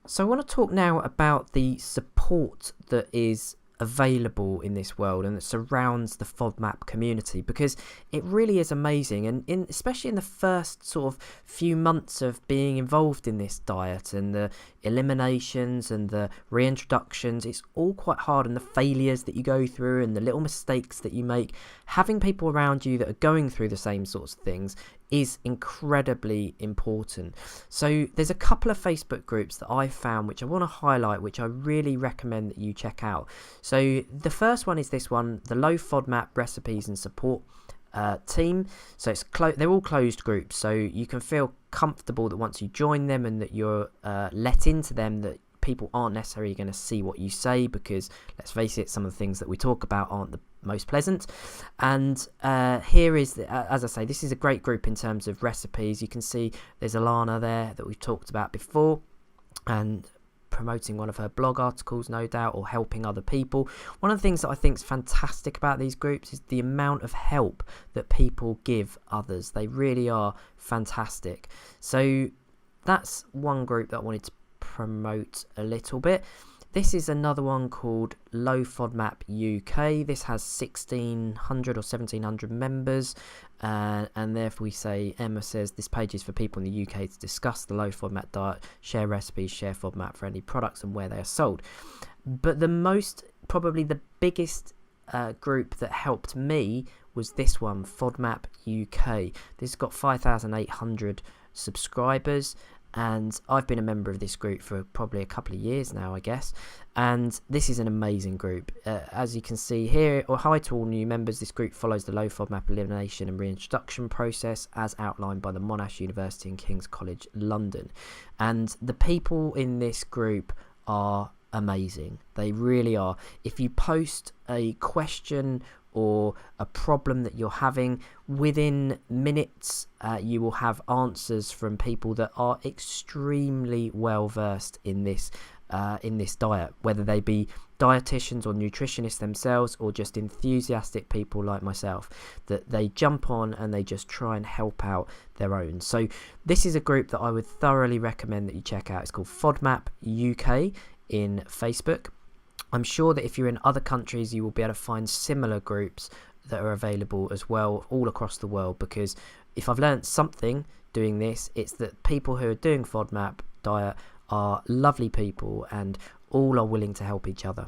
So I want to talk now about the support that is available in this world and that surrounds the FODMAP community, because it really is amazing. And especially in the first sort of few months of being involved in this diet and the eliminations and the reintroductions, it's all quite hard, and the failures that you go through and the little mistakes that you make, having people around you that are going through the same sorts of things is incredibly important. So there's a couple of Facebook groups that I found which I want to highlight, which I really recommend that you check out. So the first one is this one, the Low FODMAP Recipes and Support team. So it's they're all closed groups, so you can feel comfortable that once you join them and that you're let into them, that people aren't necessarily going to see what you say, because let's face it, some of the things that we talk about aren't the most pleasant. And here is as I say, this is a great group in terms of recipes. You can see there's Alana there that we've talked about before, and promoting one of her blog articles, no doubt, or helping other people. One of the things that I think is fantastic about these groups is the amount of help that people give others. They really are fantastic. So that's one group that I wanted to promote a little bit. This is another one called Low FODMAP UK. This has 1,600 or 1,700 members, and therefore we say, Emma says, this page is for people in the UK to discuss the low FODMAP diet, share recipes, share FODMAP friendly products and where they are sold. But probably the biggest group that helped me was this one, FODMAP UK. This has got 5,800 subscribers, and I've been a member of this group for probably a couple of years now, I guess. And this is an amazing group. As you can see here, or hi to all new members, this group follows the low FODMAP elimination and reintroduction process as outlined by the Monash University and King's College London. And the people in this group are amazing. They really are. If you post a question or a problem that you're having, within minutes you will have answers from people that are extremely well versed in this diet, whether they be dietitians or nutritionists themselves, or just enthusiastic people like myself, that they jump on and they just try and help out their own. So this is a group that I would thoroughly recommend that you check out. It's called FODMAP UK in Facebook. I'm sure that if you're in other countries, you will be able to find similar groups that are available as well all across the world, because if I've learned something doing this, it's that people who are doing FODMAP diet are lovely people and all are willing to help each other.